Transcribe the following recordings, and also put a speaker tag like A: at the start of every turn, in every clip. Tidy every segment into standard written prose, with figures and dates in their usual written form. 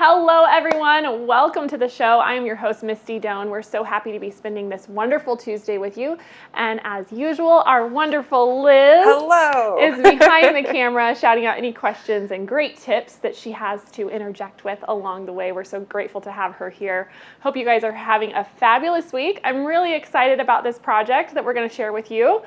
A: Hello everyone, welcome to the show. I am your host Misty Doan. We're so happy to be spending this wonderful Tuesday with you. And as usual, our wonderful Liz is behind the camera shouting out any questions and great tips that she has to interject with along the way. We're so grateful to have her here. Hope you guys are having a fabulous week. I'm really excited about this project that we're going to share with you.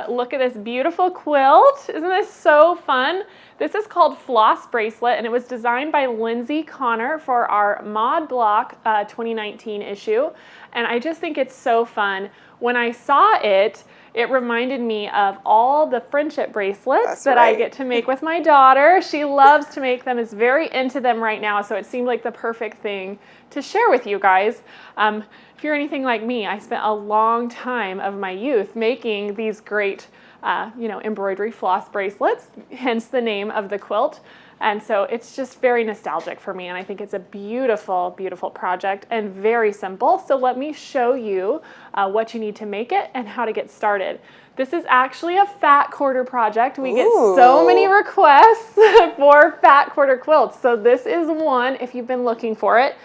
A: Look at this beautiful quilt. Isn't this so fun? This is called Floss Bracelet, and it was designed by Lindsay Connor for our ModBLOCK 2019 issue. And I just think it's so fun. When I saw it, it reminded me of all the friendship bracelets that I get to make with my daughter. She loves to make them, is very into them right now, so it seemed like the perfect thing to share with you guys. If you're anything like me, I spent a long time of my youth making these great embroidery floss bracelets, hence the name of the quilt. And so it's just very nostalgic for me, and I think it's a beautiful, beautiful project and very simple. So let me show you what you need to make it and how to get started. This is actually a fat quarter project. We get so many requests for fat quarter quilts. So this is one if you've been looking for it.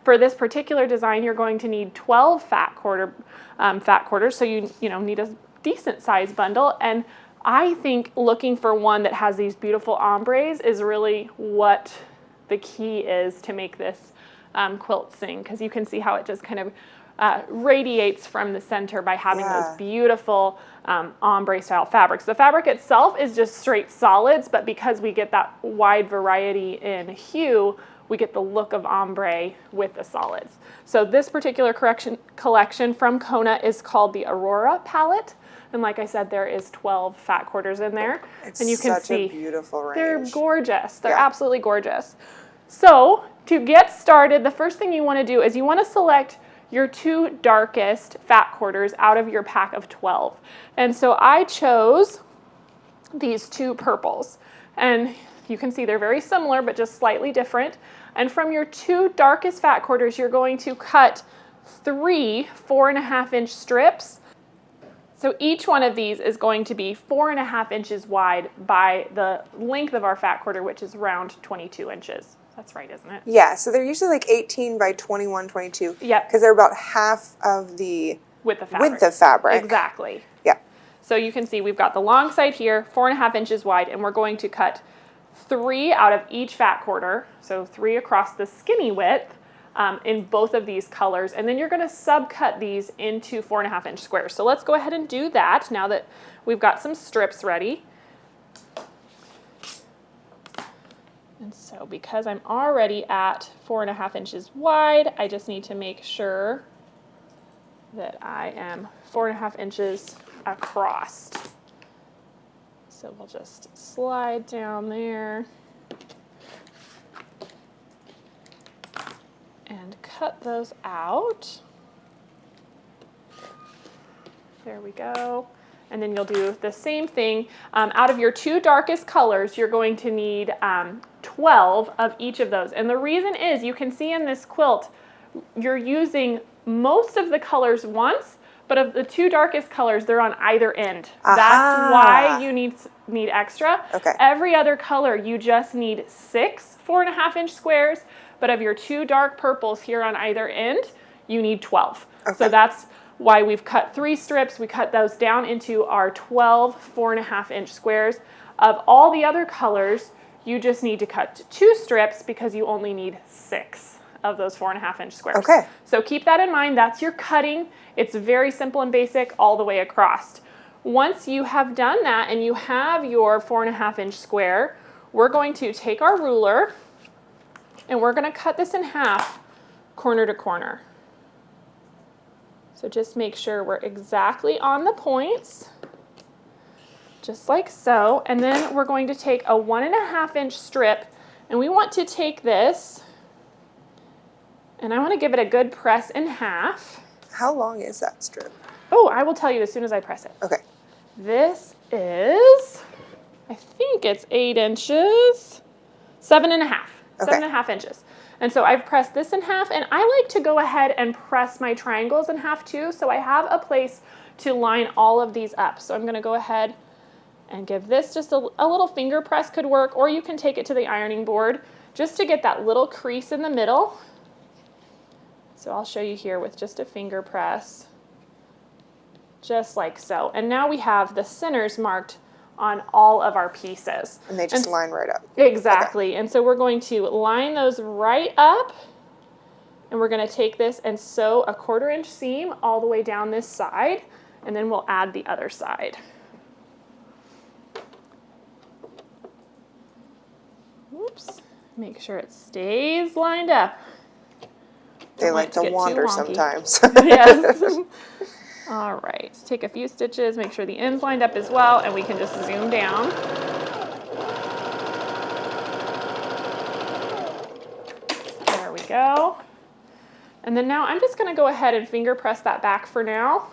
A: For this particular design, you're going to need 12 fat quarters. So you need a decent size bundle, and I think looking for one that has these beautiful ombres is really what the key is to make this quilt sing, because you can see how it just kind of radiates from the center by having those beautiful ombre style fabrics. The fabric itself is just straight solids, but because we get that wide variety in hue, we get the look of ombre with the solids. So this particular collection from Kona is called the Aurora palette. And like I said, there is 12 fat quarters in there.
B: It's
A: and you can see
B: a beautiful range.
A: They're gorgeous. They're absolutely gorgeous. So to get started, the first thing you want to do is you want to select your two darkest fat quarters out of your pack of 12. And so I chose these two purples. And you can see they're very similar, but just slightly different. And from your two darkest fat quarters, you're going to cut 3 4.5-inch strips. So each one of these is going to be 4.5 inches wide by the length of our fat quarter, which is around 22 inches. That's right, isn't it?
B: Yeah, so they're usually like 18 by 21, 22.
A: Yep.
B: Because they're about half of the
A: width of
B: fabric.
A: Exactly.
B: Yeah.
A: So you can see we've got the long side here, 4.5 inches wide, and we're going to cut 3 out of each fat quarter, so 3 across the skinny width, in both of these colors, and then you're going to subcut these into 4.5-inch squares. So let's go ahead and do that now that we've got some strips ready. And so because I'm already at 4.5 inches wide, I just need to make sure that I am 4.5 inches across. So we'll just slide down there and cut those out. There we go. And then you'll do the same thing. Out of your two darkest colors, you're going to need 12 of each of those. And the reason is, you can see in this quilt, you're using most of the colors once, but of the two darkest colors, they're on either end. That's why you need extra.
B: Okay.
A: Every other color, you just need 6 4.5-inch squares. But of your two dark purples here on either end, you need 12. Okay. So that's why we've cut 3 strips. We cut those down into our 12 4.5-inch squares. Of all the other colors, you just need to cut 2 strips because you only need 6 of those 4.5-inch squares.
B: Okay.
A: So keep that in mind. That's your cutting. It's very simple and basic all the way across. Once you have done that and you have your 4.5-inch square, we're going to take our ruler and we're going to cut this in half, corner to corner. So just make sure we're exactly on the points, just like so. And then we're going to take a 1.5-inch strip, and we want to take this, and I want to give it a good press in half.
B: How long is that strip?
A: Oh, I will tell you as soon as I press it.
B: Okay.
A: This is, I think it's 8 inches, 7.5.
B: Okay.
A: 7.5 inches. And so I've pressed this in half, and I like to go ahead and press my triangles in half too, so I have a place to line all of these up. So I'm going to go ahead and give this just a little finger press could work, or you can take it to the ironing board just to get that little crease in the middle. So I'll show you here with just a finger press, just like so. And now we have the centers marked on all of our pieces.
B: And they just line right up.
A: Exactly.
B: Okay.
A: And so we're going to line those right up, and we're going to take this and sew a 1/4 inch seam all the way down this side, and then we'll add the other side. Oops. Make sure it stays lined up.
B: They like to wander sometimes.
A: Yes. All right. Take a few stitches, make sure the end's lined up as well, and we can just zoom down. There we go. And then now I'm just going to go ahead and finger press that back for now.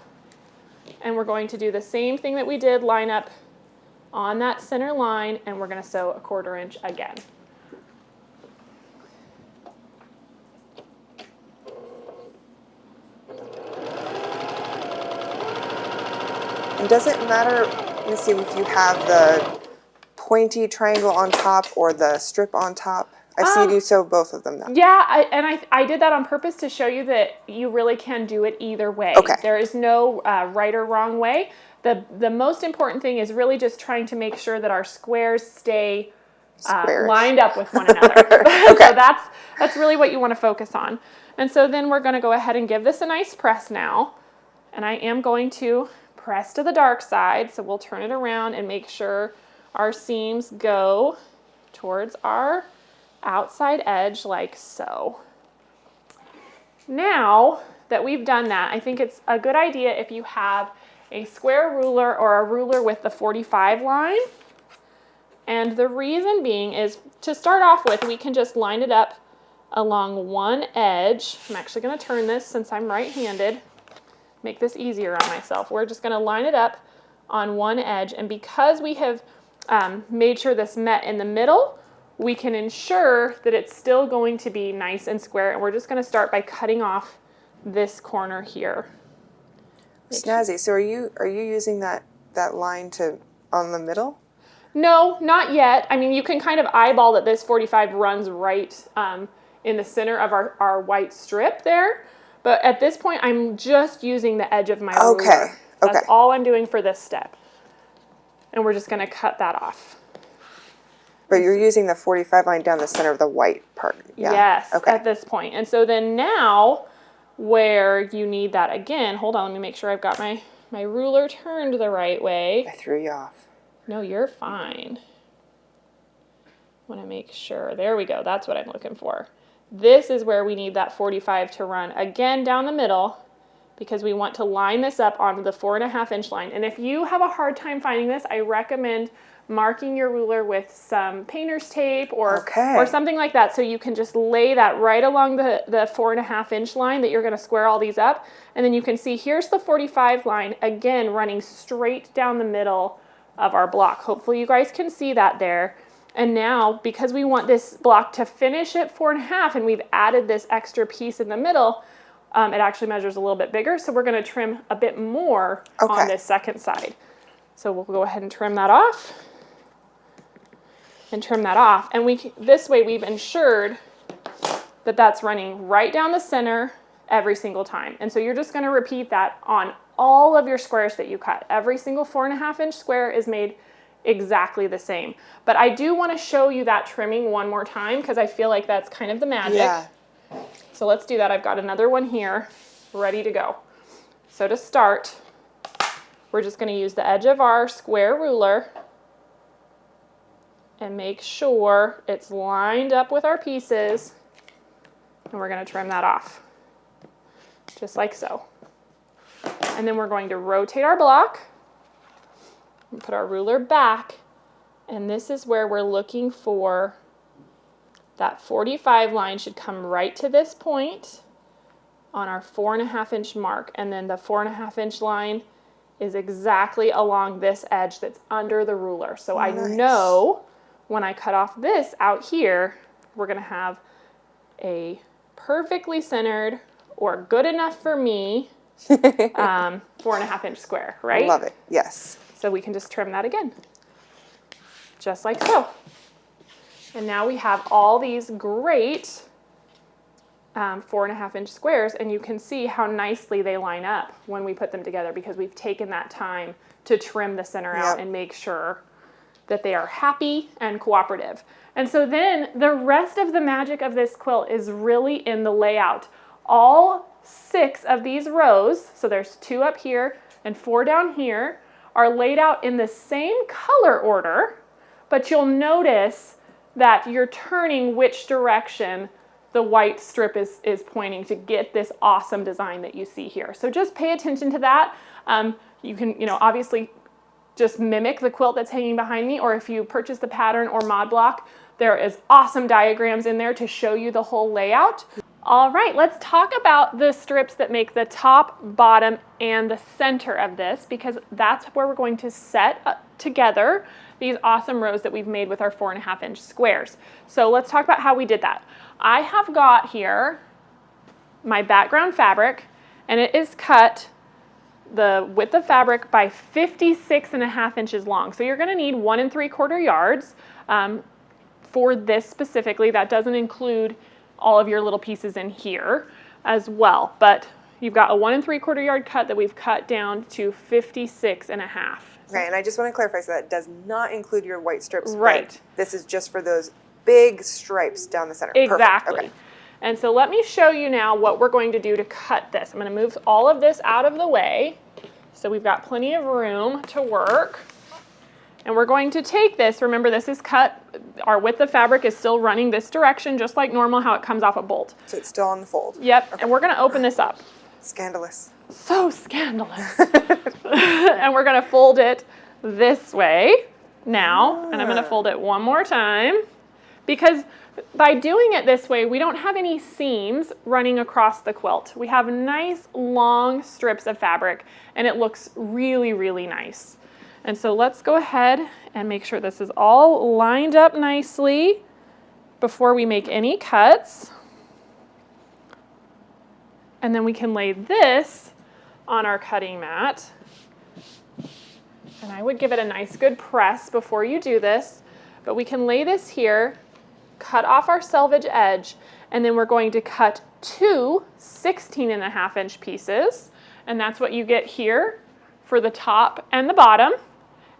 A: And we're going to do the same thing that we did, line up on that center line, and we're going to sew a 1/4 inch again.
B: And does it matter, Misty, if you have the pointy triangle on top or the strip on top? I see you do sew both of them now.
A: Yeah, I did that on purpose to show you that you really can do it either way.
B: Okay.
A: There is no right or wrong way. The most important thing is really just trying to make sure that our squares stay lined up with one another.
B: Okay.
A: So that's really what you want to focus on. And so then we're going to go ahead and give this a nice press now. And I am going to press to the dark side, so we'll turn it around and make sure our seams go towards our outside edge like so. Now that we've done that, I think it's a good idea if you have a square ruler or a ruler with the 45 line. And the reason being is, to start off with, we can just line it up along one edge. I'm actually going to turn this since I'm right-handed. Make this easier on myself. We're just going to line it up on one edge, and because we have made sure this met in the middle, we can ensure that it's still going to be nice and square, and we're just going to start by cutting off this corner here.
B: Snazzy. So are you using that line on the middle?
A: No, not yet. I mean, you can kind of eyeball that this 45 runs right in the center of our white strip there. But at this point, I'm just using the edge of my ruler.
B: Okay.
A: That's all I'm doing for this step. And we're just going to cut that off.
B: But you're using the 45 line down the center of the white part. Yeah.
A: Yes,
B: okay.
A: At this point. And so then now, where you need that again, hold on, let me make sure I've got my ruler turned the right way.
B: I threw you off.
A: No, you're fine. Want to make sure. There we go. That's what I'm looking for. This is where we need that 45 to run again down the middle, because we want to line this up onto the 4.5 inch line. And if you have a hard time finding this, I recommend marking your ruler with some painter's tape or something like that, so you can just lay that right along the 4.5 inch line that you're going to square all these up. And then you can see here's the 45 line again running straight down the middle of our block. Hopefully you guys can see that there. And now, because we want this block to finish at 4.5 and we've added this extra piece in the middle, it actually measures a little bit bigger. So we're going to trim a bit more on this second side. So we'll go ahead and trim that off. And trim that off. And this way we've ensured that that's running right down the center every single time. And so you're just going to repeat that on all of your squares that you cut. Every single 4.5 inch square is made exactly the same. But I do want to show you that trimming one more time, because I feel like that's kind of the magic.
B: Yeah.
A: So let's do that. I've got another one here ready to go. So to start, we're just going to use the edge of our square ruler and make sure it's lined up with our pieces, and we're going to trim that off just like so. And then we're going to rotate our block and put our ruler back, and this is where we're looking for that 45 line should come right to this point on our 4.5 inch mark, and then the 4.5 inch line is exactly along this edge that's under the ruler. So I know when I cut off this out here, we're going to have a perfectly centered, or good enough for me, 4.5 inch square, right?
B: I love it. Yes.
A: So we can just trim that again, just like so. And now we have all these great 4.5-inch squares, and you can see how nicely they line up when we put them together because we've taken that time to trim the center out and make sure that they are happy and cooperative. And so then the rest of the magic of this quilt is really in the layout. All 6 of these rows, so there's 2 up here and 4 down here, are laid out in the same color order, but you'll notice that you're turning which direction the white strip is pointing to get this awesome design that you see here. So just pay attention to that. You can, obviously just mimic the quilt that's hanging behind me, or if you purchase the pattern or ModBLOCK, there is awesome diagrams in there to show you the whole layout. All right, let's talk about the strips that make the top, bottom, and the center of this, because that's where we're going to set together these awesome rows that we've made with our 4.5-inch squares. So let's talk about how we did that. I have got here my background fabric, and it is cut the width of fabric by 56.5 inches long. So you're going to need 1 3/4 yards for this specifically. That doesn't include all of your little pieces in here as well, but you've got a 1 3/4 yard cut that we've cut down to 56.5.
B: Okay, and I just want to clarify, so that does not include your white strips.
A: Right.
B: This is just for those big stripes down the center.
A: Exactly.
B: Perfect. Okay.
A: And so let me show you now what we're going to do to cut this. I'm going to move all of this out of the way so we've got plenty of room to work. And we're going to take this, remember this is cut, our width of fabric is still running this direction just like normal how it comes off a bolt.
B: So it's still on the fold.
A: Yep,
B: Okay.
A: and we're going to open this up.
B: Scandalous.
A: So scandalous. And we're going to fold it this way now, and I'm going to fold it one more time, because by doing it this way, we don't have any seams running across the quilt. We have nice long strips of fabric, and it looks really, really nice. And so let's go ahead and make sure this is all lined up nicely before we make any cuts. And then we can lay this on our cutting mat. And I would give it a nice good press before you do this, but we can lay this here, cut off our selvage edge, and then we're going to cut 2 16.5-inch pieces, and that's what you get here for the top and the bottom,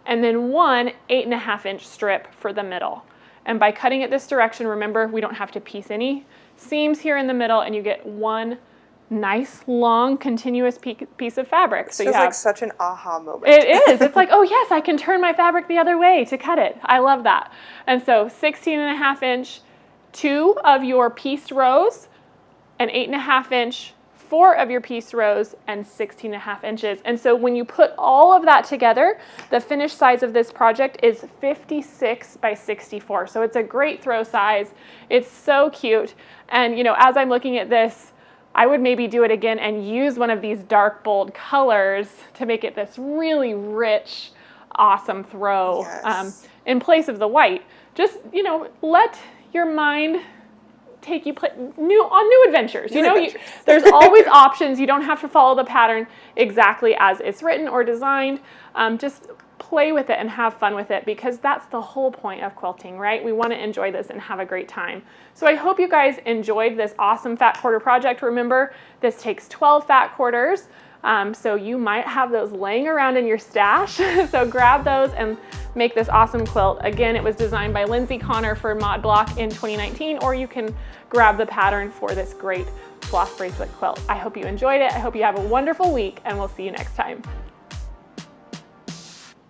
A: and then 1 8.5-inch strip for the middle. And by cutting it this direction, remember, we don't have to piece any seams here in the middle, and you get one nice, long, continuous piece of fabric.
B: So feels like such an aha moment.
A: It is. It's like, oh yes, I can turn my fabric the other way to cut it. I love that. And so 16.5-inch, 2 of your pieced rows, an 8.5-inch, 4 of your pieced rows, and 16.5 inches. And so when you put all of that together, the finished size of this project is 56 by 64. So it's a great throw size. It's so cute. And as I'm looking at this, I would maybe do it again and use one of these dark, bold colors to make it this really rich, awesome throw.
B: Yes.
A: In place of the white. Just, let your mind take you on new adventures. There's always options. You don't have to follow the pattern exactly as it's written or designed. Just play with it and have fun with it, because that's the whole point of quilting, right? We want to enjoy this and have a great time. So I hope you guys enjoyed this awesome fat quarter project. Remember, this takes 12 fat quarters, so you might have those laying around in your stash. So grab those and make this awesome quilt. Again, it was designed by Lindsay Connor for ModBLOCK in 2019, or you can grab the pattern for this great Floss bracelet quilt. I hope you enjoyed it. I hope you have a wonderful week, and we'll see you next time.